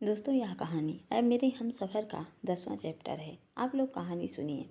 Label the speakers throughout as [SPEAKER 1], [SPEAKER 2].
[SPEAKER 1] दोस्तों, यह कहानी अब मेरे हम सफ़र का 10वां चैप्टर है। आप लोग कहानी सुनिए।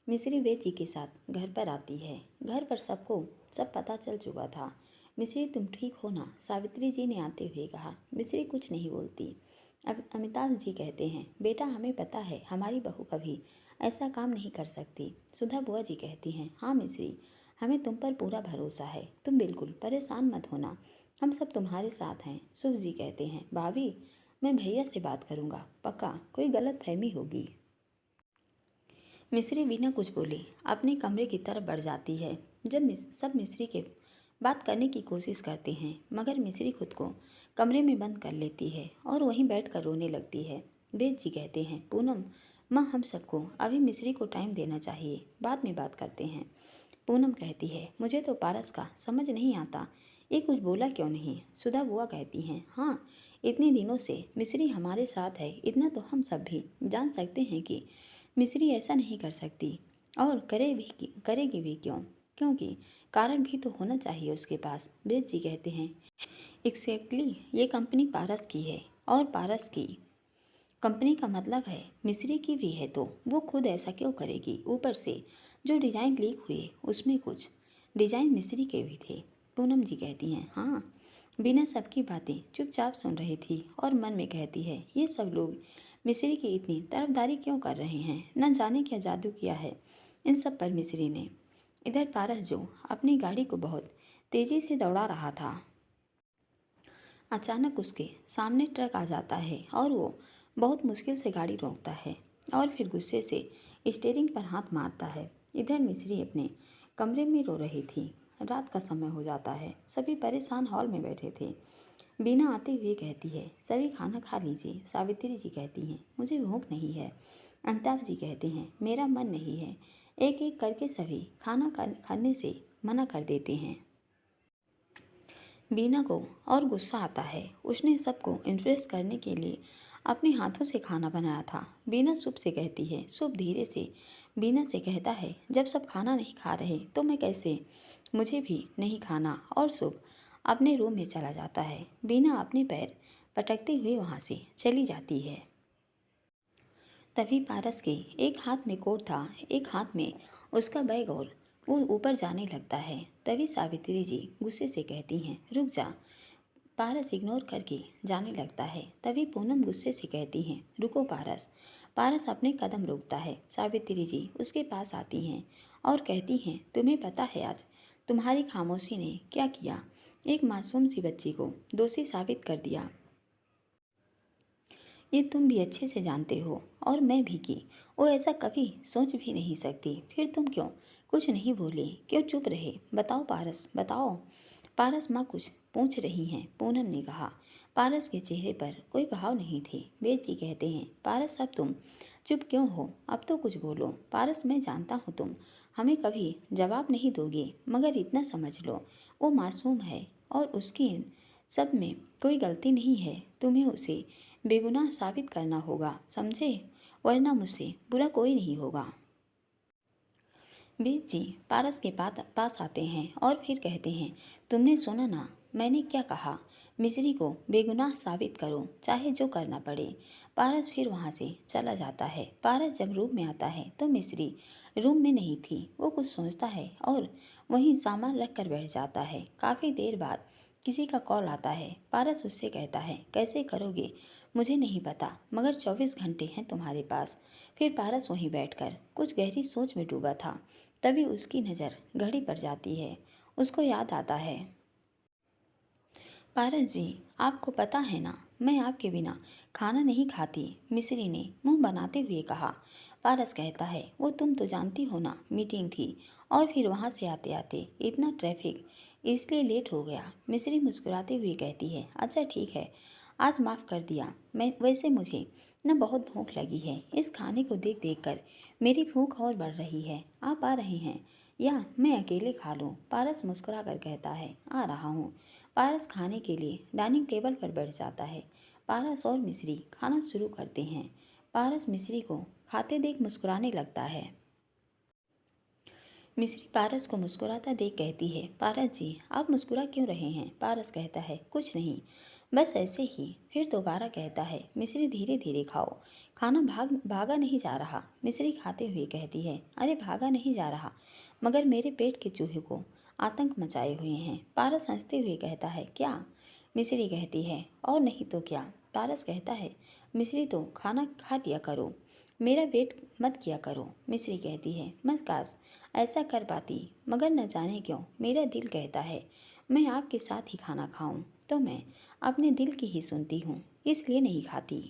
[SPEAKER 1] मिस्री वेद जी के साथ घर पर आती है। घर पर सबको सब पता चल चुका था। मिस्री, तुम ठीक हो ना? सावित्री जी ने आते हुए कहा। मिस्री कुछ नहीं बोलती। अब अमिताभ जी कहते हैं, बेटा हमें पता है हमारी बहू कभी ऐसा काम नहीं कर सकती। सुधा बुआ जी कहती हैं, हाँ मिस्री, हमें तुम पर पूरा भरोसा है। तुम बिल्कुल परेशान मत होना, हम सब तुम्हारे साथ हैं। सुख जी कहते हैं, भाभी मैं भैया से बात करूंगा, पक्का कोई गलत फहमी होगी। मिस्री बिना कुछ बोले अपने कमरे की तरफ बढ़ जाती है। जब सब मिस्री के बात करने की कोशिश करते हैं, मगर मिस्री खुद को कमरे में बंद कर लेती है और वहीं बैठकर रोने लगती है। वेद जी कहते हैं, पूनम माँ, हम सबको अभी मिस्री को टाइम देना चाहिए, बाद में बात करते हैं। पूनम कहती है, मुझे तो पारस का समझ नहीं आता, ये कुछ बोला क्यों नहीं? सुधा बुआ कहती हैं, हाँ, इतने दिनों से मिस्री हमारे साथ है, इतना तो हम सब भी जान सकते हैं कि मिस्री ऐसा नहीं कर सकती, और करेगी भी क्यों? क्योंकि कारण भी तो होना चाहिए उसके पास। वेद जी कहते हैं, एग्जैक्टली, ये कंपनी पारस की है, और पारस की कंपनी का मतलब है मिस्री की भी है, तो वो खुद ऐसा क्यों करेगी? ऊपर से जो डिज़ाइन लीक हुए उसमें कुछ डिज़ाइन मिस्री के भी थे। पूनम जी कहती हैं, हाँ। बिना सबकी बातें चुपचाप सुन रही थी और मन में कहती है, ये सब लोग मिस्री की इतनी तरफदारी क्यों कर रहे हैं? न जाने क्या जादू किया है इन सब पर मिस्री ने। इधर पारस जो अपनी गाड़ी को बहुत तेज़ी से दौड़ा रहा था, अचानक उसके सामने ट्रक आ जाता है और वो बहुत मुश्किल से गाड़ी रोकता है और फिर गुस्से से स्टीयरिंग पर हाथ मारता है। इधर मिस्री अपने कमरे में रो रही थी। रात का समय हो जाता है। सभी परेशान हॉल में बैठे थे। बीना आते हुए कहती है, सभी खाना खा लीजिए। सावित्री जी कहती हैं, मुझे भूख नहीं है। अमिताभ जी कहते हैं, मेरा मन नहीं है। एक एक करके सभी खाना खाने से मना कर देते हैं। बीना को और गुस्सा आता है। उसने सबको इम्प्रेस करने के लिए अपने हाथों से खाना बनाया था। बीना सुप से कहती है। सुप धीरे से बीना से कहता है, जब सब खाना नहीं खा रहे तो मैं कैसे? मुझे भी नहीं खाना। और सुप अपने रूम में चला जाता है। बीना अपने पैर पटकते हुए वहाँ से चली जाती है। तभी पारस के एक हाथ में कोट था, एक हाथ में उसका बैग, और वो ऊपर जाने लगता है। तभी सावित्री जी गुस्से से कहती हैं, रुक जा। पारस इग्नोर करके जाने लगता है। तभी पूनम गुस्से से कहती हैं, रुको पारस। पारस अपने कदम रोकता है। सावित्री जी उसके पास आती हैं और कहती हैं, तुम्हें पता है आज तुम्हारी खामोशी ने क्या किया? एक मासूम सी बच्ची को दोषी साबित कर दिया। ये तुम भी अच्छे से जानते हो, और मैं भी, कि वो ऐसा कभी सोच भी नहीं सकती। फिर तुम क्यों कुछ नहीं बोले, क्यों चुप रहे? बताओ पारस, बताओ। पारस माँ कुछ पूछ रही हैं, पूनम ने कहा। पारस के चेहरे पर कोई भाव नहीं थे। वेद जी कहते हैं, पारस अब तुम चुप क्यों हो? अब तो कुछ बोलो। पारस, मैं जानता हूँ तुम हमें कभी जवाब नहीं दोगे, मगर इतना समझ लो, वो मासूम है और उसकी इन सब में कोई गलती नहीं है। तुम्हें उसे बेगुनाह साबित करना होगा, समझे? वरना मुझसे बुरा कोई नहीं होगा। वेद जी पारस के पास आते हैं और फिर कहते हैं, तुमने सुना ना मैंने क्या कहा? मिस्री को बेगुनाह साबित करो, चाहे जो करना पड़े। पारस फिर वहाँ से चला जाता है। पारस जब रूम में आता है तो मिस्री रूम में नहीं थी। वो कुछ सोचता है और वहीं सामान रख कर बैठ जाता है। काफ़ी देर बाद किसी का कॉल आता है। पारस उससे कहता है, कैसे करोगे मुझे नहीं पता, मगर 24 घंटे हैं तुम्हारे पास। फिर पारस वहीं बैठकर कुछ गहरी सोच में डूबा था। तभी उसकी नज़र घड़ी पर जाती है। उसको याद आता है, पारस जी, आपको पता है ना, मैं आपके बिना खाना नहीं खाती। मिस्री ने मुंह बनाते हुए कहा। पारस कहता है, वो तुम तो जानती हो ना, मीटिंग थी और फिर वहाँ से आते आते इतना ट्रैफिक, इसलिए लेट हो गया। मिस्री मुस्कुराते हुए कहती है, अच्छा ठीक है, आज माफ़ कर दिया। मैं वैसे मुझे न बहुत भूख लगी है। इस खाने को देख देख कर मेरी भूख और बढ़ रही है। आप आ रहे हैं या मैं अकेले खा लूँ? पारस मुस्कुरा कर कहता है, आ रहा हूँ। पारस खाने के लिए डाइनिंग टेबल पर बैठ जाता है। पारस और मिस्री खाना शुरू करते हैं। पारस मिस्री को खाते देख मुस्कुराने लगता है। मिस्री पारस को मुस्कुराता देख कहती है, पारस जी, आप मुस्कुरा क्यों रहे हैं? पारस कहता है, कुछ नहीं, बस ऐसे ही फिर दोबारा कहता है, मिश्री धीरे धीरे खाओ, खाना भागा नहीं जा रहा। मिश्री खाते हुए कहती है, अरे भागा नहीं जा रहा, मगर मेरे पेट के चूहे को आतंक मचाए हुए हैं। पारस हंसते हुए कहता है, क्या? मिश्री कहती है, और नहीं तो क्या। पारस कहता है, मिश्री तो खाना खा लिया करो, मेरा वेट मत किया करो। मिश्री कहती है, मत काश ऐसा कर पाती, मगर न जाने क्यों मेरा दिल कहता है मैं आपके साथ ही खाना खाऊं, तो मैं अपने दिल की ही सुनती हूँ, इसलिए नहीं खाती।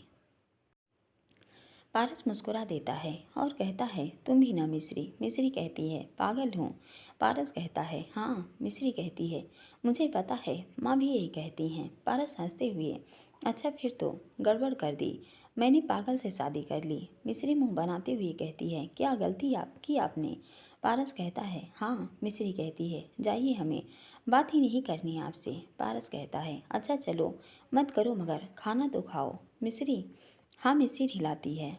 [SPEAKER 1] पारस मुस्कुरा देता है और कहता है, तुम भी ना मिश्री। मिश्री कहती है, पागल हूँ। पारस कहता है, हाँ। मिश्री कहती है, मुझे पता है, माँ भी यही कहती हैं। पारस हंसते हुए, अच्छा फिर तो गड़बड़ कर दी, मैंने पागल से शादी कर ली। मिश्री मुंह बनाते हुए कहती है, क्या गलती की आपने? पारस कहता है, हाँ। मिश्री कहती है, जाइए, हमें बात ही नहीं करनी आपसे। पारस कहता है, अच्छा चलो, मत करो मगर खाना तो खाओ। मिश्री हाँ में सिर हिलाती है।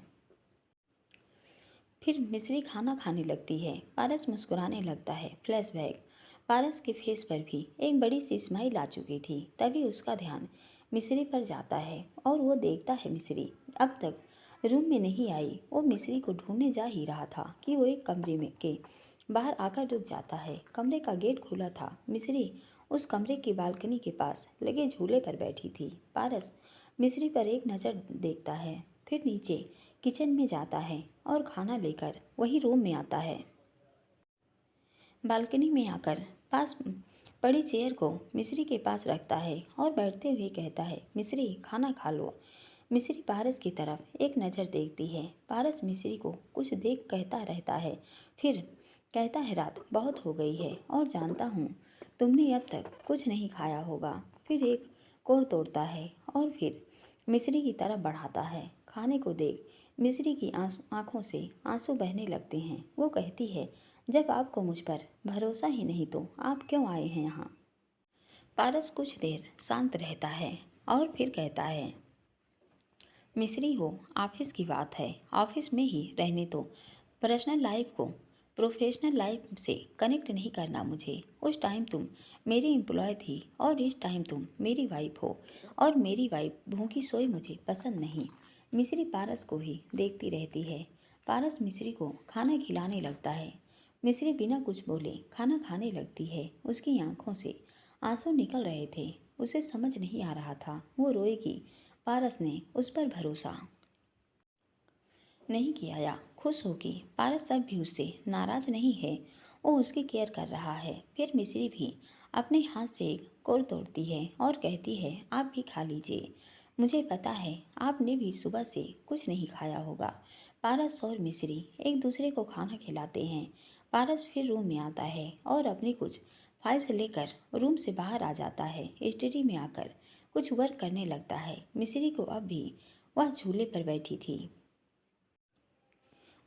[SPEAKER 1] फिर मिश्री खाना खाने लगती है। पारस मुस्कुराने लगता है। फ्लैशबैक। पारस के फेस पर भी एक बड़ी सी स्माइल आ चुकी थी। तभी उसका ध्यान मिश्री पर जाता है और वो देखता है मिश्री अब तक रूम में नहीं आई। वो मिश्री को ढूंढने जा ही रहा था कि वो एक कमरे में के बाहर आकर रुक जाता है। कमरे का गेट खुला था। मिश्री उस कमरे की बालकनी के पास लगे झूले पर बैठी थी। पारस मिश्री पर एक नज़र देखता है, फिर नीचे किचन में जाता है और खाना लेकर वही रूम में आता है। बालकनी में आकर पास पड़ी चेयर को मिश्री के पास रखता है और बैठते हुए कहता है, मिश्री खाना खा लो। मिश्री पारस की तरफ एक नज़र देखती है। पारस मिश्री को कुछ देख कहता रहता है, फिर कहता है, रात बहुत हो गई है और जानता हूँ तुमने अब तक कुछ नहीं खाया होगा। फिर एक कोर तोड़ता है और फिर मिश्री की तरफ बढ़ाता है। खाने को देख मिश्री की आंखों से आंसू बहने लगते हैं। वो कहती है, जब आपको मुझ पर भरोसा ही नहीं तो आप क्यों आए हैं यहाँ? पारस कुछ देर शांत रहता है और फिर कहता है, मिश्री हो, ऑफिस की बात है, ऑफिस में ही रहने दो। पर्सनल लाइफ को प्रोफेशनल लाइफ से कनेक्ट नहीं करना मुझे। उस टाइम तुम मेरी एम्प्लॉय थी और इस टाइम तुम मेरी वाइफ हो, और मेरी वाइफ भूखी सोई मुझे पसंद नहीं। मिश्री पारस को ही देखती रहती है। पारस मिश्री को खाना खिलाने लगता है। मिश्री बिना कुछ बोले खाना खाने लगती है। उसकी आंखों से आंसू निकल रहे थे। उसे समझ नहीं आ रहा था वो रोएगी। पारस ने उस पर भरोसा नहीं किया या खुश होगी। पारस अब भी उससे नाराज नहीं है, वो उसकी केयर कर रहा है। फिर मिश्री भी अपने हाथ से एक कोर तोड़ती है और कहती है, आप भी खा लीजिए, मुझे पता है आपने भी सुबह से कुछ नहीं खाया होगा। पारस और मिश्री एक दूसरे को खाना खिलाते हैं। पारस फिर रूम में आता है और अपनी कुछ फाइल्स लेकर रूम से बाहर आ जाता है। स्टडी में आकर कुछ वर्क करने लगता है। मिश्री को अब भी वह झूले पर बैठी थी।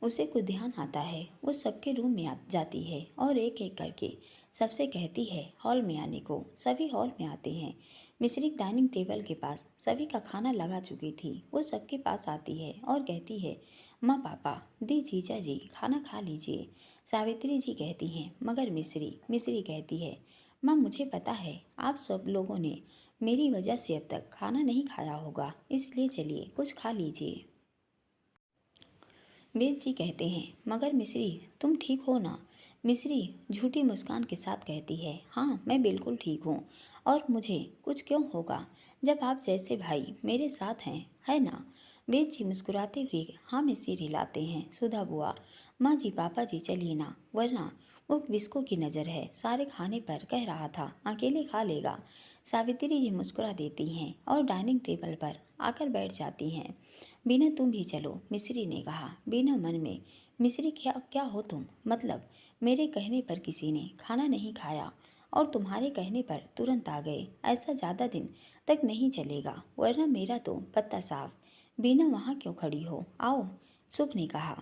[SPEAKER 1] उसे कुछ ध्यान आता है। वो सबके रूम में जाती है और एक एक करके सबसे कहती है हॉल में आने को। सभी हॉल में आते हैं। मिश्री डाइनिंग टेबल के पास सभी का खाना लगा चुकी थी। वो सबके पास आती है और कहती है, माँ पापा दी जीजा जी खाना खा लीजिए। सावित्री जी कहती हैं, मगर मिश्री कहती है, माँ मुझे पता है आप सब लोगों ने मेरी वजह से अब तक खाना नहीं खाया होगा, इसलिए चलिए कुछ खा लीजिए। वेद जी कहते हैं, मगर मिश्री तुम ठीक हो ना? मिश्री झूठी मुस्कान के साथ कहती है, हाँ मैं बिल्कुल ठीक हूँ, और मुझे कुछ क्यों होगा जब आप जैसे भाई मेरे साथ हैं, है ना? वेद जी मुस्कुराते हुए हाँ में सिर हिलाते हैं। सुधा बुआ, माँ जी, पापा जी चलिए ना, वरना वो विस्को की नज़र है, सारे खाने पर कह रहा था अकेले खा लेगा। सावित्री जी मुस्कुरा देती हैं और डाइनिंग टेबल पर आकर बैठ जाती हैं। बीना तुम भी चलो, मिश्री ने कहा। बीना मन में, मिश्री क्या क्या हो तुम? मतलब मेरे कहने पर किसी ने खाना नहीं खाया और तुम्हारे कहने पर तुरंत आ गए, ऐसा ज़्यादा दिन तक नहीं चलेगा, वरना मेरा तो पत्ता साफ। बीना वहाँ क्यों खड़ी हो, आओ, सुख ने कहा।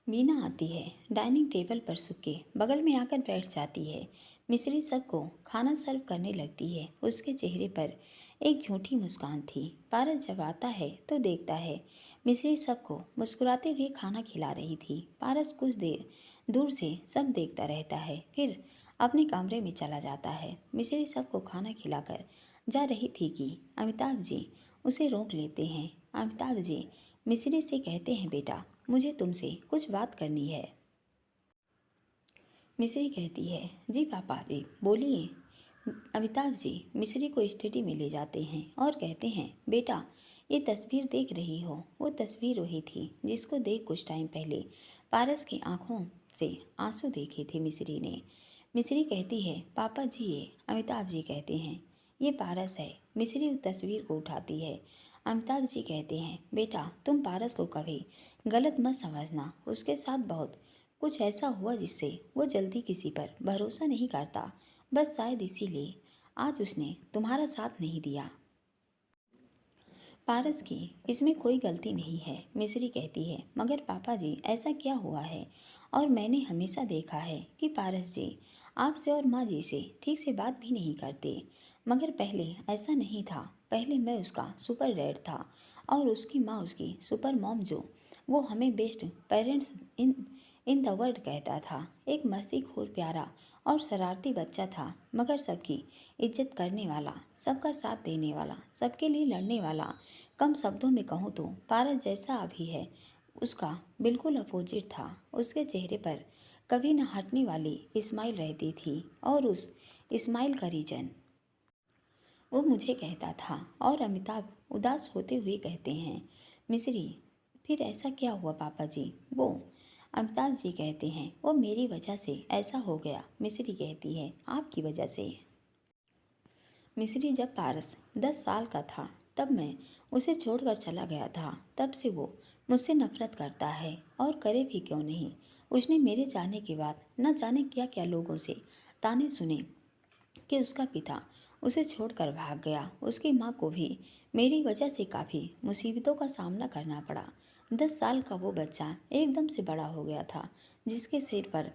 [SPEAKER 1] बीना आती है। डाइनिंग टेबल पर सुख के बगल में आकर बैठ जाती है। मिश्री सबको खाना सर्व करने लगती है। उसके चेहरे पर एक झूठी मुस्कान थी। पारस जब आता है तो देखता है मिश्री सबको मुस्कुराते हुए खाना खिला रही थी। पारस कुछ देर दूर से सब देखता रहता है, फिर अपने कमरे में चला जाता है। मिश्री सबको खाना खिलाकर जा रही थी कि अमिताभ जी उसे रोक लेते हैं। अमिताभ जी मिश्री से कहते हैं, बेटा मुझे तुमसे कुछ बात करनी है। मिश्री कहती है, जी पापा जी बोलिए। अमिताभ जी मिश्री को स्टडी में ले जाते हैं और कहते हैं, बेटा ये तस्वीर देख रही हो, वो तस्वीर वही थी जिसको देख कुछ टाइम पहले पारस की आंखों से आंसू देखे थे मिश्री ने। मिश्री कहती है, पापा जी ये। अमिताभ जी कहते हैं, ये पारस है। मिश्री उस तस्वीर को उठाती है। अमिताभ जी कहते हैं, बेटा तुम पारस को कभी गलत मत समझना, उसके साथ बहुत कुछ ऐसा हुआ जिससे वो जल्दी किसी पर भरोसा नहीं करता। बस शायद इसीलिए आज उसने तुम्हारा साथ नहीं दिया। पारस की इसमें कोई गलती नहीं है, मिश्री कहती है, मगर पापा जी ऐसा क्या हुआ है? और मैंने हमेशा देखा है कि पारस जी आपसे और माँ जी से ठीक से बात भी नहीं करते। मगर पहले ऐसा नहीं था। पहले मैं उसका सुपर डैड था और उसकी माँ उसकी सुपर मॉम, जो वो हमें best parents in the world कहता था। एक मस्तीखोर प्यारा और शरारती बच्चा था, मगर सबकी इज्जत करने वाला, सबका साथ देने वाला, सबके लिए लड़ने वाला। कम शब्दों में कहूँ तो पारस जैसा अभी है उसका बिल्कुल अपोजिट था। उसके चेहरे पर कभी न हटने वाली स्माइल रहती थी और उस स्माइल का रीजन वो मुझे कहता था। और अमिताभ उदास होते हुए कहते हैं, मिश्री फिर ऐसा क्या हुआ पापा जी? वो अमिताभ जी कहते हैं, वो मेरी वजह से ऐसा हो गया। मिश्री कहती है, आपकी वजह से? मिश्री, जब पारस 10 साल का था तब मैं उसे छोड़कर चला गया था। तब से वो मुझसे नफरत करता है, और करे भी क्यों नहीं। उसने मेरे जाने के बाद न जाने क्या क्या लोगों से ताने सुने कि उसका पिता उसे छोड़कर भाग गया। उसकी माँ को भी मेरी वजह से काफ़ी मुसीबतों का सामना करना पड़ा। 10 साल का वो बच्चा एकदम से बड़ा हो गया था, जिसके सिर पर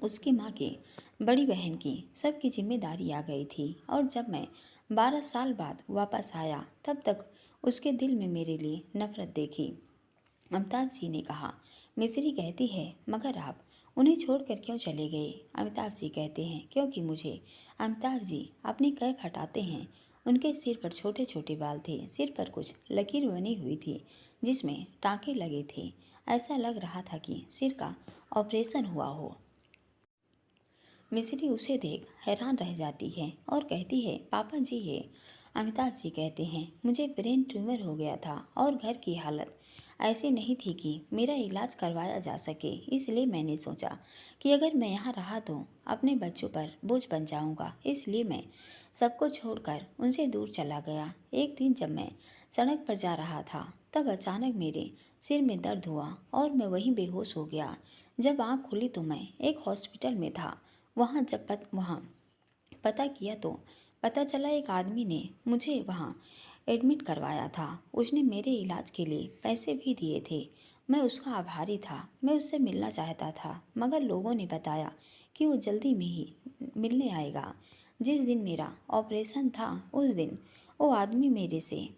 [SPEAKER 1] उसकी माँ की, बड़ी बहन की, सबकी जिम्मेदारी आ गई थी। और जब मैं 12 साल बाद वापस आया तब तक उसके दिल में मेरे लिए नफरत देखी। अमिताभ जी ने कहा। मिश्री कहती है, मगर आप उन्हें छोड़कर क्यों चले गए? अमिताभ जी कहते हैं, क्योंकि मुझे। अमिताभ जी अपनी कैप हटाते हैं। उनके सिर पर छोटे छोटे बाल थे, सिर पर कुछ लकीर बनी हुई थी जिसमें टाँके लगे थे। ऐसा लग रहा था कि सिर का ऑपरेशन हुआ हो। मिश्री उसे देख हैरान रह जाती है और कहती है, पापा जी ये। अमिताभ जी कहते हैं, मुझे ब्रेन ट्यूमर हो गया था और घर की हालत ऐसी नहीं थी कि मेरा इलाज करवाया जा सके। इसलिए मैंने सोचा कि अगर मैं यहाँ रहा तो अपने बच्चों पर बोझ बन जाऊँगा। इसलिए मैं सबको छोड़कर उनसे दूर चला गया। एक दिन जब मैं सड़क पर जा रहा था तब अचानक मेरे सिर में दर्द हुआ और मैं वहीं बेहोश हो गया। जब आँख खुली तो मैं एक हॉस्पिटल में था। वहाँ पता किया तो पता चला एक आदमी ने मुझे वहाँ एडमिट करवाया था। उसने मेरे इलाज के लिए पैसे भी दिए थे। मैं उसका आभारी था। मैं उससे मिलना चाहता था, मगर लोगों ने बताया कि वो जल्दी में ही मिलने आएगा। जिस दिन मेरा ऑपरेशन था उस दिन वो आदमी मेरे से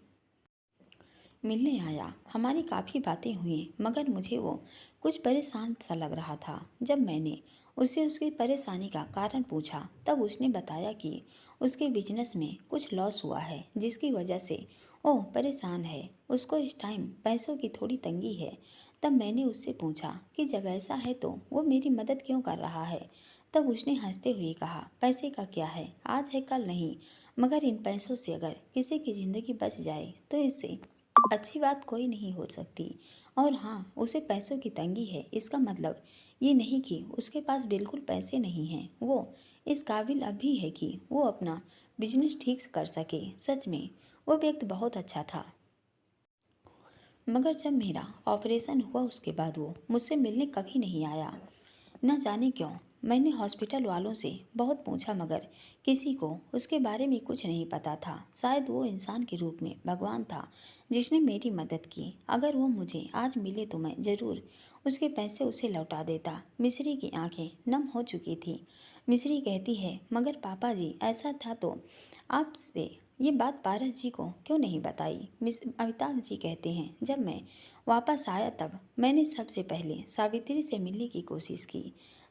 [SPEAKER 1] मिलने आया। हमारी काफ़ी बातें हुई, मगर मुझे वो कुछ परेशान सा लग रहा था। जब मैंने उससे उसकी परेशानी का कारण पूछा तब उसने बताया कि उसके बिजनेस में कुछ लॉस हुआ है, जिसकी वजह से वो परेशान है। उसको इस टाइम पैसों की थोड़ी तंगी है। तब मैंने उससे पूछा कि जब ऐसा है तो वो मेरी मदद क्यों कर रहा है। तब उसने हंसते हुए कहा, पैसे का क्या है, आज है कल नहीं, मगर इन पैसों से अगर किसी की ज़िंदगी बच जाए तो इससे अच्छी बात कोई नहीं हो सकती। और हाँ, उसे पैसों की तंगी है, इसका मतलब ये नहीं कि उसके पास बिल्कुल पैसे नहीं हैं। वो इस काबिल अभी है कि वो अपना बिजनेस ठीक से कर सके। सच में वो व्यक्ति बहुत अच्छा था, मगर जब मेरा ऑपरेशन हुआ उसके बाद वो मुझसे मिलने कभी नहीं आया। न जाने क्यों। मैंने हॉस्पिटल वालों से बहुत पूछा, मगर किसी को उसके बारे में कुछ नहीं पता था। शायद वो इंसान के रूप में भगवान था जिसने मेरी मदद की। अगर वो मुझे आज मिले तो मैं ज़रूर उसके पैसे उसे लौटा देता। मिश्री की आंखें नम हो चुकी थी। मिश्री कहती है, मगर पापा जी ऐसा था तो आपसे ये बात पारस जी को क्यों नहीं बताई? मिस अमिताभ जी कहते हैं, जब मैं वापस आया तब मैंने सबसे पहले सावित्री से मिलने की कोशिश की।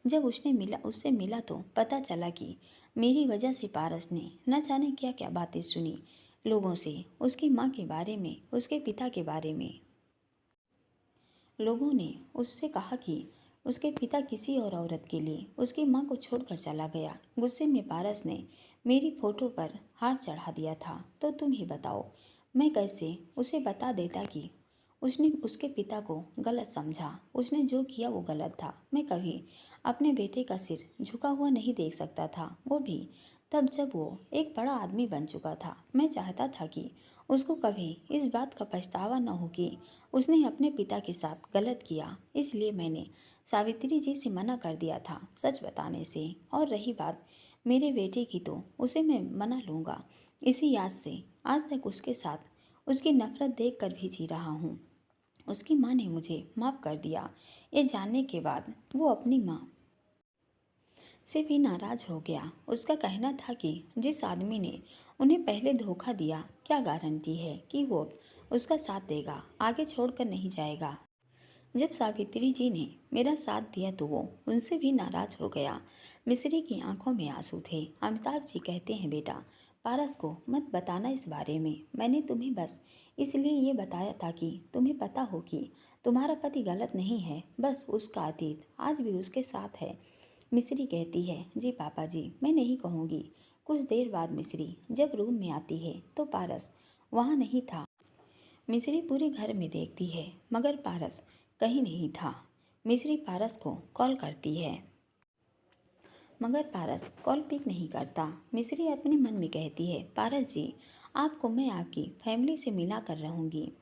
[SPEAKER 1] जब उससे मिला तो पता चला कि मेरी वजह से पारस ने न जाने क्या क्या बातें सुनी लोगों से, उसकी माँ के बारे में, उसके पिता के बारे में। लोगों ने उससे कहा कि उसके पिता किसी और औरत के लिए उसकी माँ को छोड़कर चला गया। गुस्से में पारस ने मेरी फोटो पर हाथ चढ़ा दिया था। तो तुम ही बताओ, मैं कैसे उसे बता देता कि उसने उसके पिता को गलत समझा। उसने जो किया वो गलत था। मैं कभी अपने बेटे का सिर झुका हुआ नहीं देख सकता था, वो भी तब जब वो एक बड़ा आदमी बन चुका था। मैं चाहता था कि उसको कभी इस बात का पछतावा न हो कि उसने अपने पिता के साथ गलत किया। इसलिए मैंने सावित्री जी से मना कर दिया था सच बताने से। और रही बात मेरे बेटे की, तो उसे मैं मना लूँगा। इसी याद से आज तक उसके साथ उसकी नफरत देख कर भी जी रहा हूँ। उसकी माँ ने मुझे माफ़ कर दिया, ये जानने के बाद वो अपनी माँ से भी नाराज़ हो गया। उसका कहना था कि जिस आदमी ने उन्हें पहले धोखा दिया, क्या गारंटी है कि वो उसका साथ देगा, आगे छोड़कर नहीं जाएगा। जब सावित्री जी ने मेरा साथ दिया तो वो उनसे भी नाराज़ हो गया। मिस्री की आंखों में आंसू थे। अमिताभ जी कहते हैं, बेटा पारस को मत बताना इस बारे में। मैंने तुम्हें बस इसलिए ये बताया था कि तुम्हें पता हो कि तुम्हारा पति गलत नहीं है, बस उसका अतीत आज भी उसके साथ है। मिस्री कहती है, जी पापा जी, मैं नहीं कहूँगी। कुछ देर बाद मिस्री जब रूम में आती है तो पारस वहाँ नहीं था। मिस्री पूरे घर में देखती है मगर पारस कहीं नहीं था। मिस्री पारस को कॉल करती है मगर पारस कॉल पिक नहीं करता। मिस्री अपने मन में कहती है, पारस जी, आपको मैं आपकी फैमिली से मिला कर रहूँगी।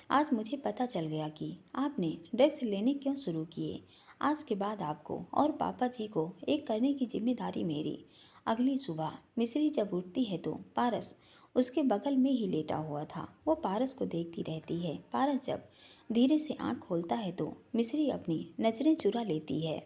[SPEAKER 1] आज मुझे पता चल गया कि आपने ड्रग्स लेने क्यों शुरू किए। आज के बाद आपको और पापा जी को एक करने की जिम्मेदारी मेरी। अगली सुबह मिस्री जब उठती है तो पारस उसके बगल में ही लेटा हुआ था। वो पारस को देखती रहती है। पारस जब धीरे से आँख खोलता है तो मिस्री अपनी नज़रें चुरा लेती है।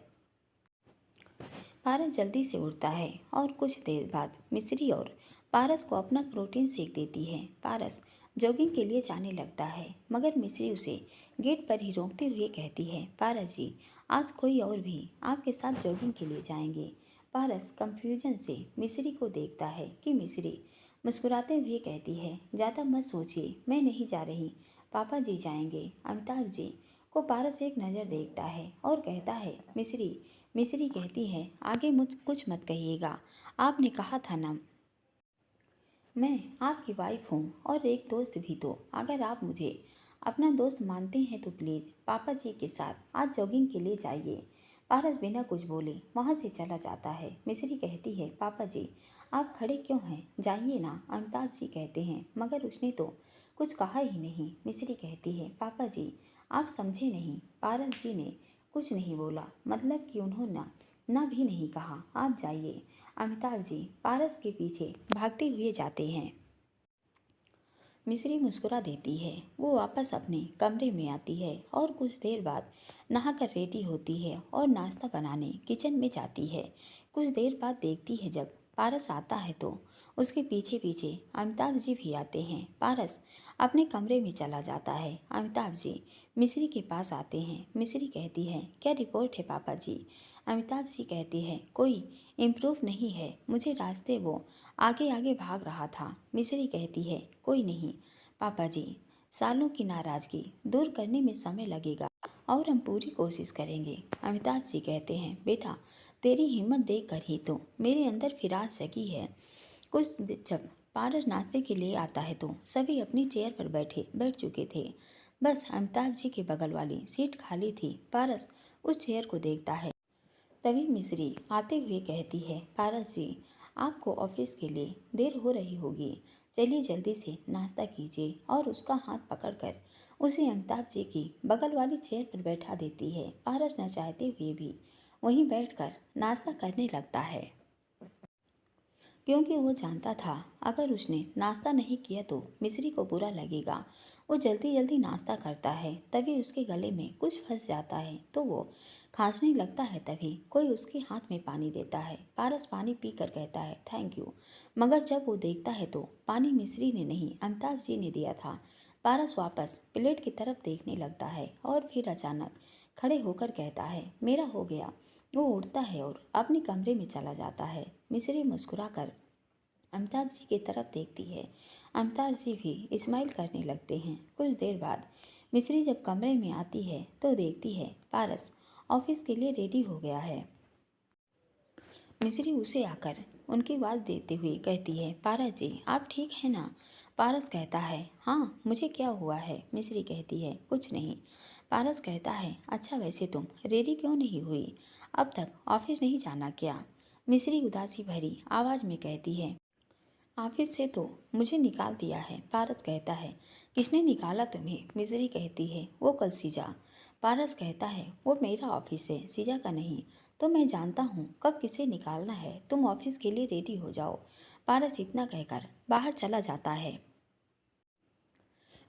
[SPEAKER 1] पारस जल्दी से उठता है और कुछ देर बाद मिस्री और पारस को अपना प्रोटीन शेक देती है। पारस जॉगिंग के लिए जाने लगता है मगर मिस्री उसे गेट पर ही रोकते हुए कहती है, पारस जी, आज कोई और भी आपके साथ जॉगिंग के लिए जाएंगे। पारस कंफ्यूजन से मिस्री को देखता है कि मिस्री मुस्कुराते हुए कहती है, ज़्यादा मत सोचिए, मैं नहीं जा रही, पापा जी जाएंगे। अमिताभ जी को पारस एक नज़र देखता है और कहता है, मिस्री। मिस्री कहती है, आगे मुझ कुछ मत कहिएगा, आपने कहा था ना मैं आपकी वाइफ हूँ और एक दोस्त भी। तो अगर आप मुझे अपना दोस्त मानते हैं तो प्लीज़ पापा जी के साथ आज जॉगिंग के लिए जाइए। पारस बिना कुछ बोले वहाँ से चला जाता है। मिस्री कहती है, पापा जी आप खड़े क्यों हैं, जाइए ना। अमिताभ जी कहते हैं, मगर उसने तो कुछ कहा ही नहीं। मिस्री कहती है, पापा जी आप समझे नहीं, पारस जी ने कुछ नहीं बोला, मतलब कि उन्होंने ना भी नहीं कहा, आप जाइए। अमिताभ जी पारस के पीछे भागते हुए जाते हैं। मिस्री मुस्कुरा देती है। वो वापस अपने कमरे में आती है और कुछ देर बाद नहाकर रेडी होती है और नाश्ता बनाने किचन में जाती है। कुछ देर बाद देखती है जब पारस आता है तो उसके पीछे पीछे अमिताभ जी भी आते हैं। पारस अपने कमरे में चला जाता है। अमिताभ जी मिस्री के पास आते हैं। मिस्री कहती है, क्या रिपोर्ट है पापा जी। अमिताभ जी कहते हैं, कोई इम्प्रूव नहीं है, मुझे रास्ते वो आगे आगे भाग रहा था। मिस्री कहती है, कोई नहीं पापा जी, सालों की नाराज़गी दूर करने में समय लगेगा और हम पूरी कोशिश करेंगे। अमिताभ जी कहते हैं, बेटा तेरी हिम्मत देख कर ही तो मेरे अंदर फिराज जगी है। जब पारस नाश्ते के लिए आता है तो सभी अपनी चेयर पर बैठ चुके थे। बस अमिताभ जी के बगल वाली सीट खाली थी। पारस उस चेयर को देखता है। तभी मिस्री आते हुए कहती है, पारस जी आपको ऑफिस के लिए देर हो रही होगी, चलिए जल्दी से नाश्ता कीजिए। और उसका हाथ पकड़कर उसे अमिताभ जी की बगल वाली चेयर पर बैठा देती है। पारस न चाहते हुए भी वहीं बैठकर नाश्ता करने लगता है क्योंकि वो जानता था अगर उसने नाश्ता नहीं किया तो मिस्री को बुरा लगेगा। वो जल्दी जल्दी नाश्ता करता है, तभी उसके गले में कुछ फंस जाता है तो वो खांसने लगता है। तभी कोई उसके हाथ में पानी देता है। पारस पानी पीकर कहता है, थैंक यू। मगर जब वो देखता है तो पानी मिस्री ने नहीं अमिताभ जी ने दिया था। पारस वापस प्लेट की तरफ देखने लगता है और फिर अचानक खड़े होकर कहता है, मेरा हो गया। वो उठता है और अपने कमरे में चला जाता है। मिस्री मुस्कुराकर अमिताभ जी की तरफ देखती है। अमिताभ जी भी स्माइल करने लगते हैं। कुछ देर बाद मिस्री जब कमरे में आती है तो देखती है पारस ऑफिस के लिए रेडी हो गया है। मिस्री उसे आकर उनकी आवाज़ देते हुए कहती है, पारस जी आप ठीक हैं ना? पारस कहता है, हाँ मुझे क्या हुआ है? मिस्री कहती है, कुछ नहीं। पारस कहता है, अच्छा वैसे तुम रेडी क्यों नहीं हुई? अब तक ऑफिस नहीं जाना क्या? मिस्री उदासी भरी आवाज़ में कहती है, ऑफिस से तो मुझे निकाल दिया है। पारस कहता है, किसने निकाला तुम्हें? मिस्री कहती है, वो कल सीजा। पारस कहता है, वो मेरा ऑफिस है, सीजा का नहीं। तो मैं जानता हूँ कब किसे निकालना है। तुम ऑफिस के लिए रेडी हो जाओ। पारस इतना कहकर बाहर चला जाता है।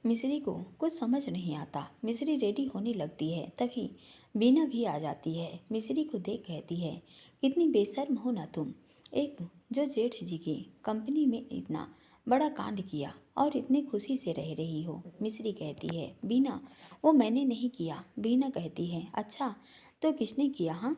[SPEAKER 1] मिस्री को कुछ समझ नहीं आता। मिस्री रेडी होने लगती है, तभी बीना भी आ जाती है। मिस्री को देख कहती है, कितनी बेशर्म हो ना तुम। एक जो जेठ जी की कंपनी में इतना बड़ा कांड किया और इतनी खुशी से रह रही हो। मिस्री कहती है, बीना वो मैंने नहीं किया। बीना कहती है, अच्छा तो किसने किया? हाँ।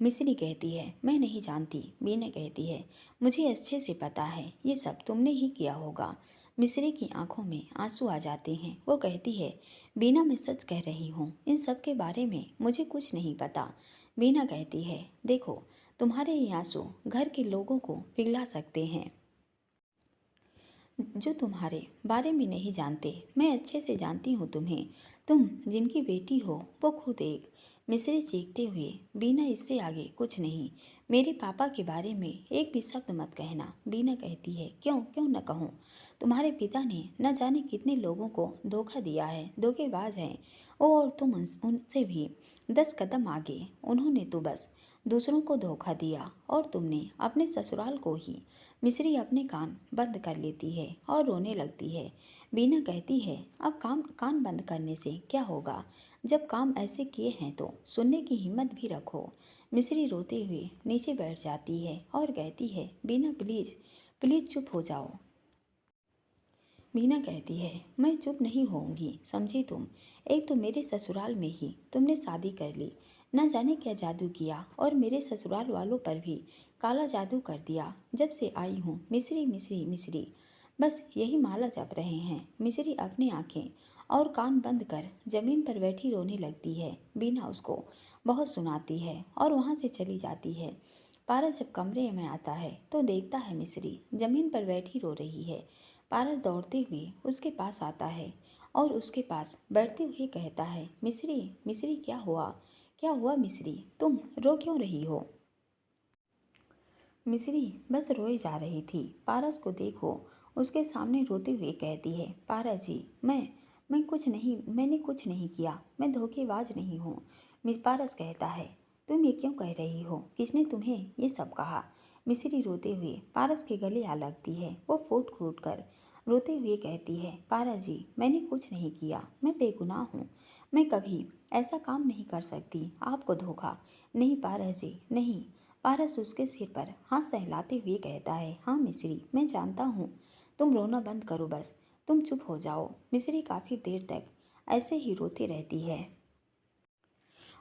[SPEAKER 1] मिस्री कहती है, मैं नहीं जानती। बीना कहती है, मुझे अच्छे से पता है ये सब तुमने ही किया होगा। मिस्री की आंखों में आंसू आ जाते हैं। वो कहती है, बीना मैं सच कह रही हूँ, इन सब के बारे में मुझे कुछ नहीं पता। बीना कहती है, देखो तुम्हारे ये आंसू घर के लोगों को पिघला सकते हैं जो तुम्हारे बारे में नहीं जानते। मैं अच्छे से जानती हूँ तुम्हें। तुम जिनकी बेटी हो वो खुद एक। मिस्री चीखते हुए, बीना इससे आगे कुछ नहीं। मेरे पापा के बारे में एक भी शब्द मत कहना। बीना कहती है, क्यों क्यों न कहूँ? तुम्हारे पिता ने न जाने कितने लोगों को धोखा दिया है, धोखेबाज हैं वो, और तुम उनसे भी 10 कदम आगे। उन्होंने तो बस दूसरों को धोखा दिया और तुमने अपने ससुराल को ही। मिस्री अपने कान बंद कर लेती है और रोने लगती है। बीना कहती है, अब कान बंद करने से क्या होगा? जब काम ऐसे किए हैं तो सुनने की हिम्मत भी रखो। मिस्री रोते हुए नीचे बैठ जाती है और कहती है, बीना प्लीज़ प्लीज़ चुप हो जाओ। मीना कहती है, मैं चुप नहीं होऊंगी, समझी तुम? एक तो मेरे ससुराल में ही तुमने शादी कर ली, न जाने क्या जादू किया और मेरे ससुराल वालों पर भी काला जादू कर दिया। जब से आई हूँ मिस्री मिस्री मिस्री, बस यही माला जप रहे हैं। मिस्री अपनी आंखें और कान बंद कर जमीन पर बैठी रोने लगती है। बीना उसको बहुत सुनाती है और वहाँ से चली जाती है। पारस जब कमरे में आता है तो देखता है मिस्री जमीन पर बैठी रो रही है। पारस दौड़ते हुए उसके पास आता है और उसके पास बैठते हुए कहता है, मिस्री मिस्री क्या हुआ? क्या हुआ मिस्री? तुम रो क्यों रही हो? मिस्री बस रोए जा रही थी। पारस को देखो उसके सामने रोते हुए कहती है, पारस जी मैंने कुछ नहीं किया, मैं धोखेबाज नहीं हूँ। मिस पारस कहता है, तुम ये क्यों कह रही हो? किसने तुम्हें ये सब कहा? मिस्री रोते हुए पारस के गले आ लगती है। वो फूट फूट कर रोते हुए कहती है, पारस जी मैंने कुछ नहीं किया, मैं बेगुनाह हूँ। मैं कभी ऐसा काम नहीं कर सकती आपको धोखा। नहीं पारस जी नहीं। पारस उसके सिर पर हाथ सहलाते हुए कहता है, हाँ मिस्री मैं जानता हूँ। तुम रोना बंद करो बस, तुम चुप हो जाओ। मिस्री काफ़ी देर तक ऐसे ही रोती रहती है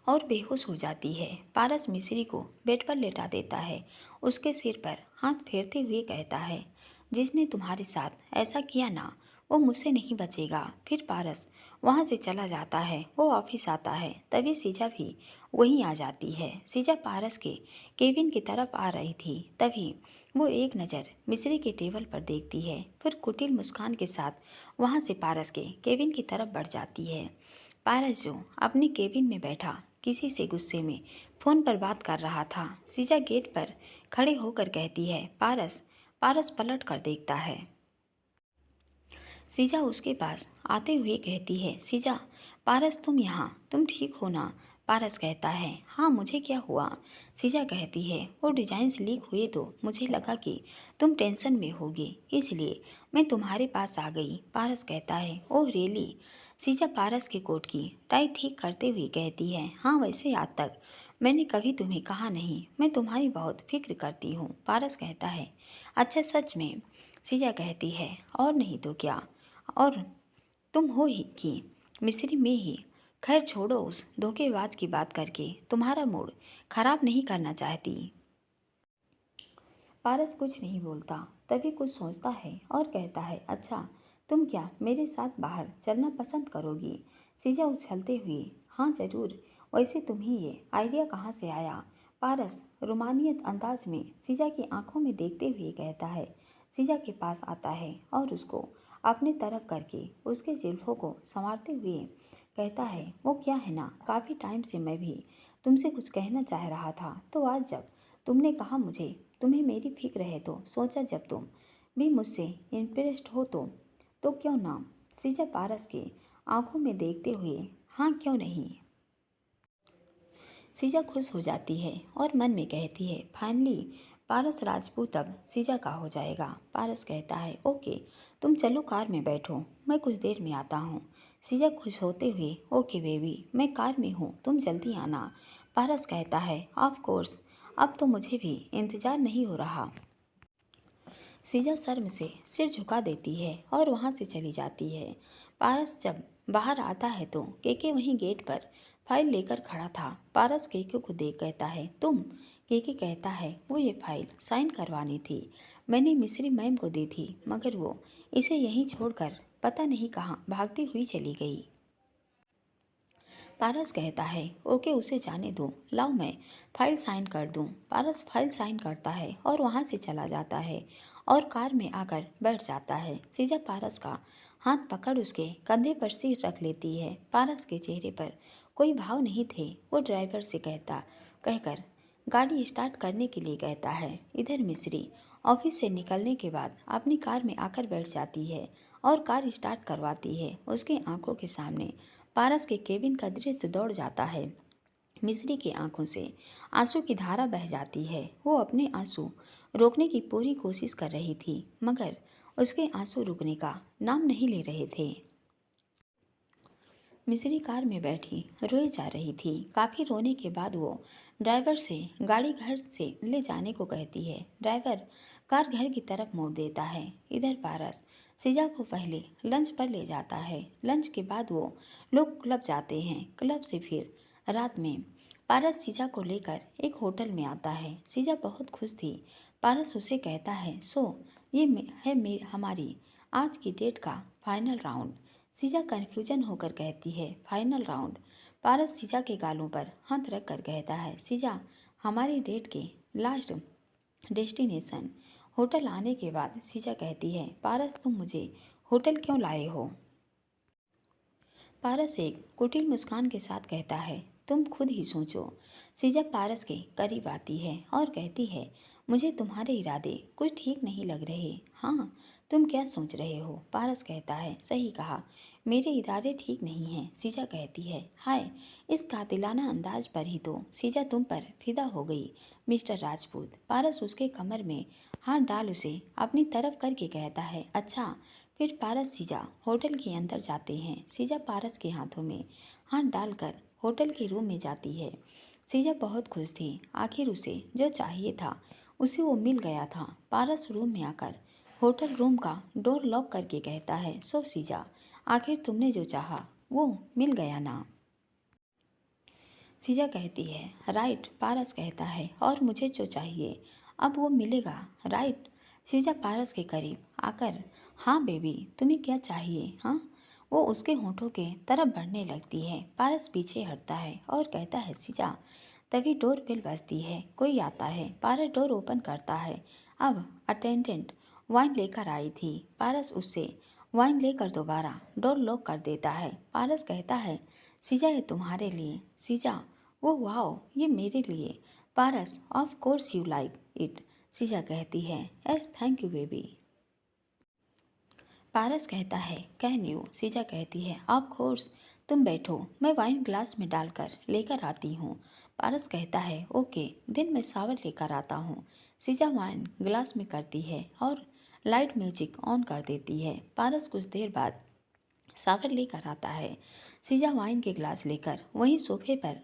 [SPEAKER 1] और बेहोश हो जाती है। पारस मिस्री को बेड पर लेटा देता है। उसके सिर पर हाथ फेरते हुए कहता है, जिसने तुम्हारे साथ ऐसा किया ना, वो मुझसे नहीं बचेगा। फिर पारस वहाँ से चला जाता है। वो ऑफिस आता है, तभी सीजा भी वहीं आ जाती है। सीजा पारस के केबिन की तरफ आ रही थी, तभी वो एक नज़र मिस्री के टेबल पर देखती है, फिर कुटिल मुस्कान के साथ वहाँ से पारस के केबिन की तरफ बढ़ जाती है। पारस जो अपने केबिन में बैठा किसी से गुस्से में फ़ोन पर बात कर रहा था। सीजा गेट पर खड़े होकर कहती है, पारस। पारस पलट कर देखता है। सीजा उसके पास आते हुए कहती है, सीजा पारस तुम यहाँ, तुम ठीक हो ना? पारस कहता है, हाँ मुझे क्या हुआ? सीजा कहती है, वो डिजाइन्स लीक हुए तो मुझे लगा कि तुम टेंशन में होगी, इसलिए मैं तुम्हारे पास आ गई। पारस कहता है, ओह रियली? सीजा पारस के कोट की टाई ठीक करते हुए कहती है, हाँ वैसे आज तक मैंने कभी तुम्हें कहा नहीं, मैं तुम्हारी बहुत फिक्र करती हूँ। पारस कहता है, अच्छा सच में? सीजा कहती है, और नहीं तो क्या, और तुम हो ही कि मिस्री में ही खैर छोड़ो, उस धोखेबाज की बात करके तुम्हारा मूड खराब नहीं करना चाहती। पारस कुछ नहीं बोलता, तभी कुछ सोचता है और कहता है, अच्छा तुम क्या मेरे साथ बाहर चलना पसंद करोगी? सीजा उछलते हुए, हाँ ज़रूर, वैसे तुम्हें ये आइडिया कहाँ से आया? पारस रोमानियत अंदाज में सीजा की आंखों में देखते हुए कहता है। सीजा के पास आता है और उसको अपनी तरफ करके उसके जुल्फों को संवारते हुए कहता है, वो क्या है ना, काफ़ी टाइम से मैं भी तुमसे कुछ कहना चाह रहा था, तो आज जब तुमने कहा मुझे तुम्हें मेरी फिक्र है तो सोचा जब तुम भी मुझसे इम्प्रेस्ड हो तो क्यों ना। सीजा पारस के आंखों में देखते हुए, हाँ क्यों नहीं। सीजा खुश हो जाती है और मन में कहती है, फाइनली पारस राजपूत अब सीजा का हो जाएगा। पारस कहता है, ओके तुम चलो कार में बैठो, मैं कुछ देर में आता हूँ। सीजा खुश होते हुए, ओके बेबी मैं कार में हूँ, तुम जल्दी आना। पारस कहता है, ऑफ कोर्स, अब तो मुझे भी इंतज़ार नहीं हो रहा। सीजा शर्म से सिर झुका देती है और वहाँ से चली जाती है। पारस जब बाहर आता है तो केके वहीं गेट पर फाइल लेकर खड़ा था। पारस केके को देख कहता है, तुम? केके कहता है, वो ये फाइल साइन करवानी थी, मैंने मिस्री मैम को दी थी, मगर वो इसे यहीं छोड़कर पता नहीं कहाँ भागती हुई चली गई। पारस कहता है, ओके उसे जाने दो, लाओ मैं फाइल साइन कर दूं। पारस फाइल साइन करता है और वहाँ से चला जाता है और कार में आकर बैठ जाता है। सीजा पारस का हाथ पकड़ उसके कंधे पर सिर रख लेती है। पारस के चेहरे पर कोई भाव नहीं थे। वो ड्राइवर से कहकर गाड़ी स्टार्ट करने के लिए कहता है। इधर मिस्री ऑफिस से निकलने के बाद अपनी कार में आकर बैठ जाती है और कार स्टार्ट करवाती है। उसके आंखों के सामने पारस के केबिन का दृश्य दौड़ जाता है। मिस्री की आंखों से आंसू की धारा बह जाती है। वो अपने आंसू रोकने की पूरी कोशिश कर रही थी, मगर उसके आंसू रुकने का नाम नहीं ले रहे थे। मिस्री कार में बैठी रोए जा रही थी। काफ़ी रोने के बाद वो ड्राइवर से गाड़ी घर से ले जाने को कहती है। ड्राइवर कार घर की तरफ मोड़ देता है। इधर पारस सीजा को पहले लंच पर ले जाता है। लंच के बाद वो लोग क्लब जाते हैं। क्लब से फिर रात में पारस सीजा को लेकर एक होटल में आता है। सीजा बहुत खुश थी। पारस उसे कहता है, सो ये हमारी आज की डेट का फाइनल राउंड। सीजा कन्फ्यूजन होकर कहती है, फाइनल राउंड? पारस सीजा के गालों पर हाथ रख कर कहता है, सीजा हमारी डेट के लास्ट डेस्टिनेशन होटल आने के बाद सीजा कहती है, पारस तुम मुझे होटल क्यों लाए हो? पारस एक कुटिल मुस्कान के साथ कहता है, तुम खुद ही सोचो। सीजा पारस के करीब आती है और कहती है, मुझे तुम्हारे इरादे कुछ ठीक नहीं लग रहे। हाँ, तुम क्या सोच रहे हो? पारस कहता है, सही कहा, मेरे इरादे ठीक नहीं हैं। सीजा कहती है, हाय, इस कातिलाना अंदाज पर ही तो सीजा तुम पर फिदा हो गई मिस्टर राजपूत। पारस उसके कमर में हाथ डाल उसे अपनी तरफ करके कहता है, अच्छा। फिर पारस सीजा होटल के अंदर जाते हैं। सीजा पारस के हाथों में हाथ डालकर होटल के रूम में जाती है। सीजा बहुत खुश थी। आखिर उसे जो चाहिए था उसे वो मिल गया था। पारस रूम में आकर होटल रूम का डोर लॉक करके कहता है, सो सीजा, आखिर तुमने जो चाहा वो मिल गया ना? सीजा कहती है, राइट। पारस कहता है, और मुझे जो चाहिए अब वो मिलेगा, राइट? सीजा पारस के करीब आकर, हाँ बेबी, तुम्हें क्या चाहिए? हाँ, वो उसके होठों के तरफ बढ़ने लगती है। पारस पीछे हटता है और कहता है, सीजा। तभी डोर बेल बजती है, कोई आता है। पारस डोर ओपन करता है। अब अटेंडेंट वाइन लेकर आई थी। पारस उससे वाइन लेकर दोबारा डोर लॉक कर देता है। पारस कहता है, सीजा ये तुम्हारे लिए। सीजा, वो वाओ, ये मेरे लिए। Paras, of course you like it. सीजा कहती है, yes thank you baby. Paras कहता है, कैन यू? सीजा कहती है, ऑफ कोर्स, तुम बैठो, मैं वाइन ग्लास में डालकर लेकर आती हूँ। पारस कहता है, ओके, दिन मैं शावर लेकर आता हूँ। सीजा वाइन ग्लास में करती है और लाइट म्यूजिक ऑन कर देती है। पारस कुछ देर बाद सागर लेकर आता है। सीजा वाइन के ग्लास लेकर वहीं सोफे पर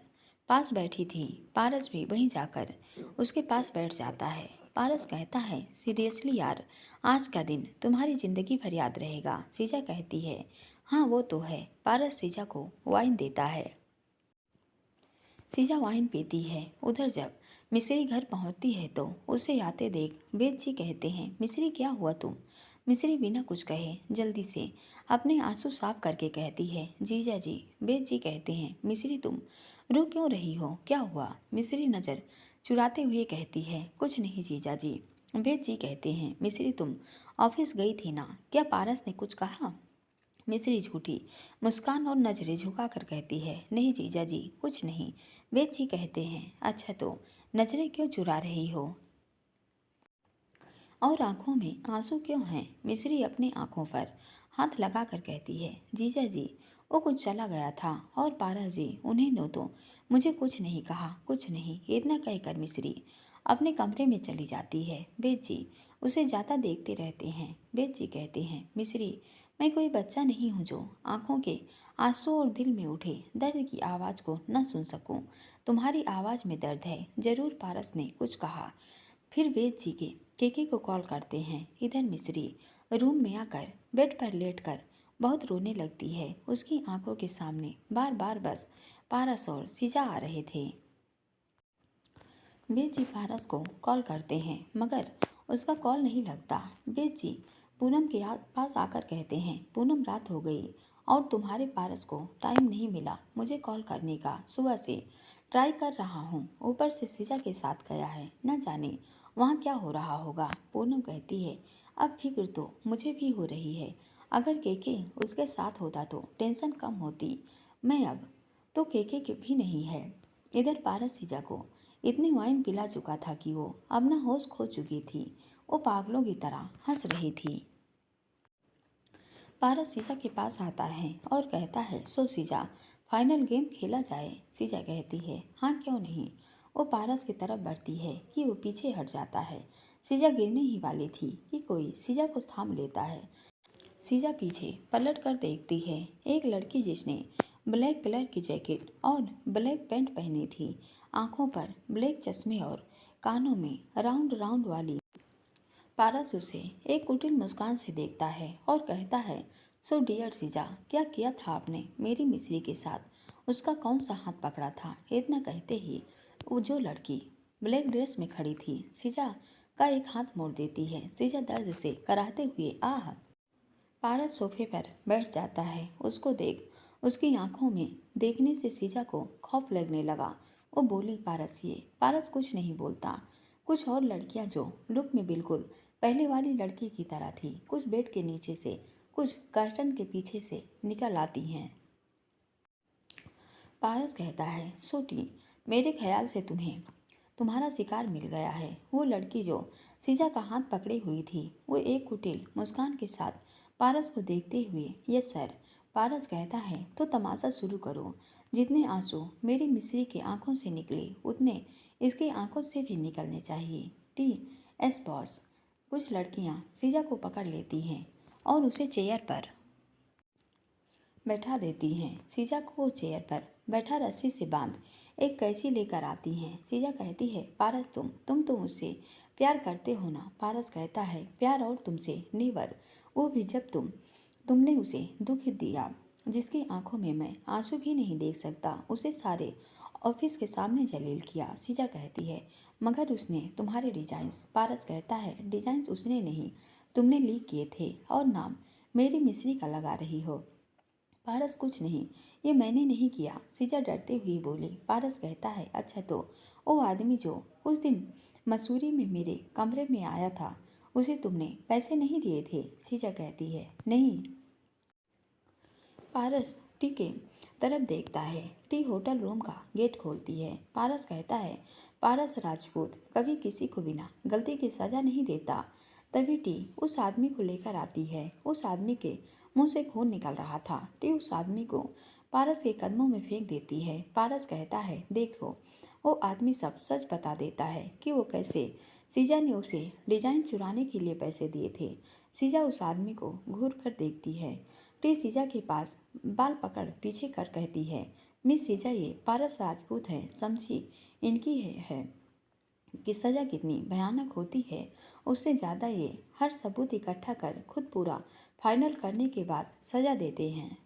[SPEAKER 1] पास बैठी थी। पारस भी वहीं जाकर उसके पास बैठ जाता है। पारस कहता है, सीरियसली यार, आज का दिन तुम्हारी जिंदगी भर याद रहेगा। सीजा कहती है, हाँ वो तो है। पारस सीजा को वाइन देता है। सीजा वाइन पीती है। उधर जब मिस्री घर पहुंचती है तो उसे आते देख वेद जी कहते हैं, मिस्री क्या हुआ तुम? मिस्री बिना कुछ कहे जल्दी से अपने आंसू साफ करके कहती है, जीजा जी। वेद जी कहते हैं, मिस्री तुम रो क्यों रही हो, क्या हुआ? मिस्री नज़र चुराते हुए कहती है, कुछ नहीं जीजा जी। वेद जी कहते हैं, मिस्री तुम ऑफिस गई थी ना, क्या पारस ने कुछ कहा? मिस्री झूठी मुस्कान और नजरें झुकाकर कहती है, नहीं जीजा जी, कुछ नहीं। वेद जी कहते हैं, अच्छा तो नजरें क्यों चुरा रही हो और आंखों में आंसू क्यों हैं? मिस्री अपनी आंखों पर हाथ लगाकर कहती है, जीजा जी वो कुछ चला गया था और पारस जी उन्हें नो तो मुझे कुछ नहीं कहा, कुछ नहीं। इतना कहकर मिस्री अपने कमरे में चली जाती है। वेद जी उसे जाता देखते रहते हैं। वेद जी कहते हैं, मिस्री मैं कोई बच्चा नहीं हूँ जो आंखों के आंसू और दिल में उठे दर्द की आवाज़ को न सुन सकूं। तुम्हारी आवाज़ में दर्द है, जरूर पारस ने कुछ कहा। फिर वेद जी के केके को कॉल करते हैं। इधर मिस्री रूम में आकर बेड पर लेटकर बहुत रोने लगती है। उसकी आंखों के सामने बार बार बस पारस और सीजा आ रहे थे। वेद जी पारस को कॉल करते हैं मगर उसका कॉल नहीं लगता। वेद जी पूनम के पास आकर कहते हैं, पूनम रात हो गई और तुम्हारे पारस को टाइम नहीं मिला मुझे कॉल करने का। सुबह से ट्राई कर रहा हूँ, ऊपर से सीजा के साथ गया है, न जाने वहाँ क्या हो रहा होगा। पूनम कहती है, अब फिक्र तो मुझे भी हो रही है। अगर केके उसके साथ होता तो टेंशन कम होती। मैं अब तो केके के भी नहीं है। इधर पारस सीजा को इतनी वाइन पिला चुका था कि वो अब न होश खो चुकी थी। वो पागलों की तरह हंस रही थी। पारस सीजा के पास आता है और कहता है, सो सीजा फाइनल गेम खेला जाए? सीजा कहती है, हाँ क्यों नहीं। वो पारस की तरफ बढ़ती है कि वो पीछे हट जाता है। सीजा गिरने ही वाली थी कि कोई सीजा को थाम लेता है। सीजा पीछे पलट कर देखती है। एक लड़की जिसने ब्लैक कलर की जैकेट और ब्लैक पैंट पहनी थी, आंखों पर ब्लैक चश्मे और कानों में राउंड राउंड वाली। पारस उसे एक कुटिल मुस्कान से देखता है और कहता है, सो डियर सीजा, क्या किया था आपने मेरी मिस्री के साथ? उसका कौन सा हाथ पकड़ा था? इतना कहते ही वो जो लड़की ब्लैक ड्रेस में खड़ी थी सीजा का एक हाथ मोड़ देती है। सीजा दर्द से कराहते हुए आह। पारस सोफे पर बैठ जाता है। उसको देख उसकी आंखों में देखने से सीजा को खौफ लगने लगा। वो बोली, पारस ये। पारस कुछ नहीं बोलता। कुछ और लड़कियां जो लुक में बिल्कुल पहले वाली लड़की की तरह थी, कुछ बेड के नीचे से, कुछ कर्टन के पीछे से निकल आती हैं। पारस कहता है, सोटी मेरे ख्याल से तुम्हें तुम्हारा शिकार मिल गया है। वो लड़की जो सीजा का हाथ पकड़ी हुई थी, वो एक कुटिल मुस्कान के साथ पारस को देखते हुए, यस सर। पारस कहता है, तो तमाशा शुरू करो। जितने आंसू मेरी मिस्री के आंखों से निकले उतने इसकी आंखों से भी निकलने चाहिए। T S boss. कुछ लड़कियां सीजा को पकड़ लेती हैं और उसे चेयर पर बैठा देती हैं। सीजा को वो चेयर पर बैठा रस्सी से बांध एक कैंची लेकर आती हैं। सीजा कहती है, पारस तुम तो मुझसे प्यार करते हो ना? पारस कहता है, प्यार और तुमसे नेवर, वो भी जब तुमने उसे दुख दिया जिसकी आंखों में मैं आंसू भी नहीं देख सकता, उसे सारे ऑफिस के सामने जलील किया। सीजा कहती है, मगर उसने तुम्हारे डिजाइन्स। पारस कहता है, डिजाइन्स उसने नहीं, तुमने लीक किए थे और नाम मेरी मिस्री का लगा रही हो। पारस कुछ नहीं, ये मैंने नहीं किया। सीजा डरते हुए बोली। पारस कहता है, अच्छा तो वो आदमी जो उस दिन मसूरी में मेरे कमरे में आया था, उसे तुमने पैसे नहीं दिए थे? सीजा कहती है, नहीं। पारस टी के तरफ देखता है। टी होटल रूम का गेट खोलती है। पारस कहता है, पारस राजपूत कभी किसी को बिना गलती की सजा नहीं देता। तभी टी उस आदमी को लेकर आती है। उस आदमी के मुंह से खून निकल रहा था। टी उस आदमी को पारस के कदमों में फेंक देती है। पारस कहता है, देख लो, वो आदमी सब सच बता देता है कि वो कैसे सीजा ने उसे डिजाइन चुराने के लिए पैसे दिए थे। सीजा उस आदमी को घूर कर देखती है। टी सीजा के पास बाल पकड़ पीछे कर कहती है, मिस सीजा, ये पारस राजपूत है, समझी, इनकी है। कि सज़ा कितनी भयानक होती है, उससे ज़्यादा ये हर सबूत इकट्ठा कर खुद पूरा फाइनल करने के बाद सज़ा देते हैं।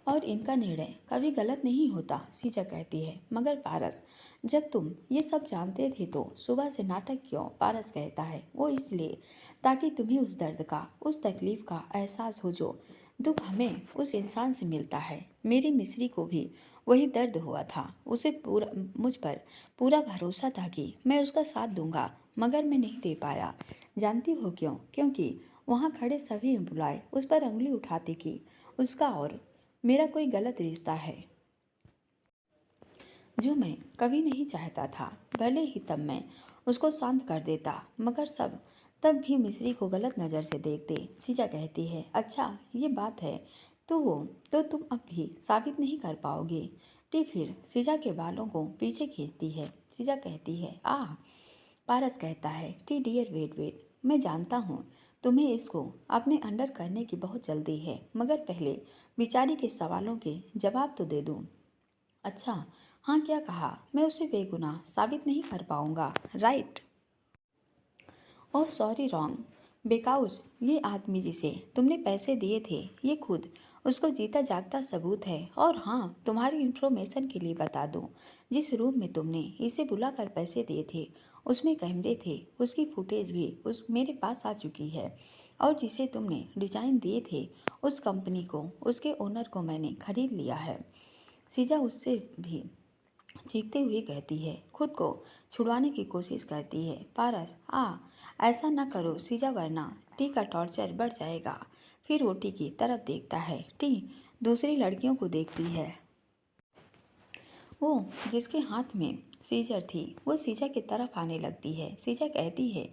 [SPEAKER 1] और इनका निर्णय कभी गलत नहीं होता, सीजा कहती है। मगर पारस, जब तुम ये सब जानते थे तो सुबह से नाटक क्यों? पारस कहता है, वो इसलिए ताकि तुम्हें उस दर्द का, उस तकलीफ का एहसास हो जो दुख हमें उस इंसान से मिलता है। मेरी मिस्री को भी वही दर्द हुआ था। उसे मुझ पर पूरा भरोसा था कि मैं उसका साथ दूंगा, मगर मैं नहीं दे पाया। जानती हो क्यों? क्योंकि वहाँ खड़े सभी एम्प्लॉय उस पर उंगली उठाते कि उसका और मेरा कोई गलत रिश्ता है, जो मैं कभी नहीं चाहता था। भले ही तब मैं उसको शांत कर देता, मगर सब तब भी मिस्री को गलत नज़र से देखते। सीजा कहती है, अच्छा ये बात है तो तुम अब भी साबित नहीं कर पाओगे। टी फिर सीजा के बालों को पीछे खींचती है। सीजा कहती है, आह। पारस कहता है, टी डियर वेट वेट, मैं जानता हूँ तुम्हें इसको अपने अंडर करने की बहुत जल्दी है, मगर पहले बेचारी के सवालों के जवाब तो दे दूँ। अच्छा, हाँ, क्या कहा? मैं उसे बेगुनाह साबित नहीं कर पाऊंगा, right? Oh sorry, wrong. Because ये आदमी जिसे तुमने पैसे दिए थे, ये खुद उसको जीता जागता सबूत है। और हाँ, तुम्हारी इन्फॉर्मेशन के लिए बता दूं, जिस रूम में तुमने इसे बुलाकर पैसे दिए थे उसमें कैमरे थे, उसकी फुटेज भी उस मेरे पास आ चुकी है। और जिसे तुमने डिजाइन दिए थे उस कंपनी को, उसके ओनर को मैंने खरीद लिया है। सीजा उससे भी चीखते हुए कहती है, खुद को छुड़वाने की कोशिश करती है। पारस, ऐसा ना करो सीजा, वरना टी का टॉर्चर बढ़ जाएगा। फिर वो टी की तरफ देखता है। टी दूसरी लड़कियों को देखती है। वो जिसके हाथ में सीजर थी वो सीजा की तरफ आने लगती है। सीजा कहती है,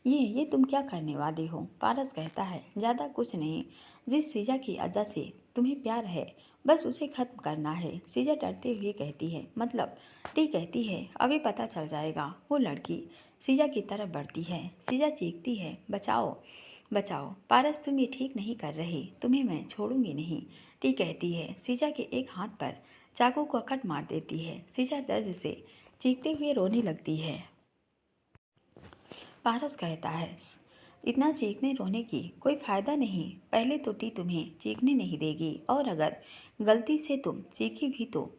[SPEAKER 1] ये तुम क्या करने वाले हो? पारस कहता है, ज़्यादा कुछ नहीं। जिस सीजा की अदा से तुम्हें प्यार है, बस उसे ख़त्म करना है। सीजा डरते हुए कहती है, मतलब? टी कहती है, अभी पता चल जाएगा। वो लड़की सीजा की तरफ बढ़ती है। सीजा चीखती है, बचाओ बचाओ। पारस, तुम ये ठीक नहीं कर रहे, तुम्हें मैं छोड़ूंगी नहीं। टी कहती है, सीजा के एक हाथ पर चाकू को कट मार देती है। सीजा दर्द से चीखते हुए रोने लगती है। पारस कहता है, इतना चीखने रोने की कोई फ़ायदा नहीं। पहले तो टी तुम्हें चीखने नहीं देगी, और अगर गलती से तुम चीखी भी तो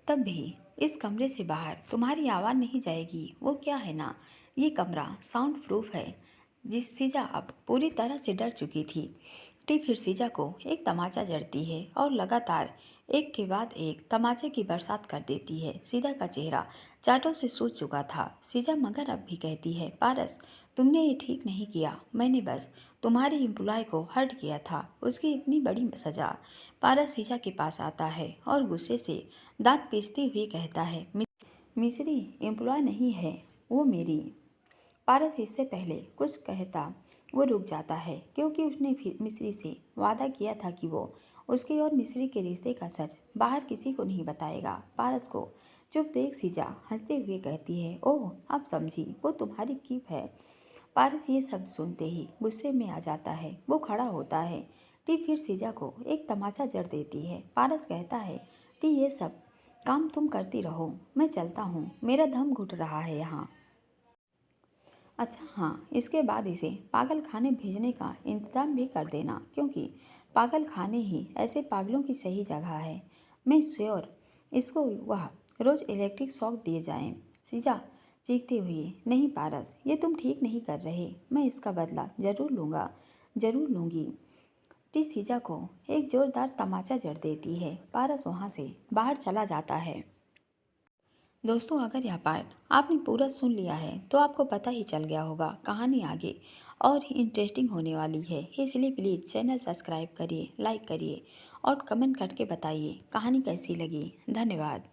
[SPEAKER 1] तब भी इस कमरे से बाहर तुम्हारी आवाज़ नहीं जाएगी। वो क्या है ना, ये कमरा साउंड प्रूफ है। जिस सीजा अब पूरी तरह से डर चुकी थी। टी फिर सीजा को एक तमाचा जड़ती है और लगातार एक के बाद एक तमाचे की बरसात कर देती है। सीजा का चेहरा चाटों से सूज चुका था। सीजा मगर अब भी कहती है, पारस, तुमने ये ठीक नहीं किया। मैंने बस तुम्हारी एम्प्लॉय को हर्ट किया था, उसकी इतनी बड़ी सज़ा। पारस सीजा के पास आता है और गुस्से से दांत पीसते हुए कहता है, मिस्री एम्प्लॉय नहीं है, वो मेरी। पारस इससे पहले कुछ कहता वो रुक जाता है, क्योंकि उसने मिस्री से वादा किया था कि वो उसके और मिस्री के रिश्ते का सच बाहर किसी को नहीं बताएगा। पारस को चुप देख सीजा हंसते हुए कहती है, ओह अब समझी, वो तुम्हारी कीप है। पारस ये शब्द सुनते ही गुस्से में आ जाता है। वो खड़ा होता है। टी फिर सीजा को एक तमाचा जड़ देती है। पारस कहता है, टी ये सब काम तुम करती रहो, मैं चलता हूँ, मेरा दम घुट रहा है यहाँ। अच्छा हाँ, इसके बाद इसे पागल खाने भेजने का इंतज़ाम भी कर देना, क्योंकि पागल खाने ही ऐसे पागलों की सही जगह है। मैं श्योर इसको वह रोज़ इलेक्ट्रिक शॉक दिए जाएं। सीजा चीखते हुए, नहीं पारस, ये तुम ठीक नहीं कर रहे, मैं इसका बदला ज़रूर लूँगा, ज़रूर लूँगी। टी सीजा को एक ज़ोरदार तमाचा जड़ देती है। पारस वहाँ से बाहर चला जाता है। दोस्तों, अगर यह पार्ट आपने पूरा सुन लिया है तो आपको पता ही चल गया होगा कहानी आगे और ही इंटरेस्टिंग होने वाली है। इसलिए प्लीज़ चैनल सब्सक्राइब करिए, लाइक करिए और कमेंट करके बताइए कहानी कैसी लगी। धन्यवाद।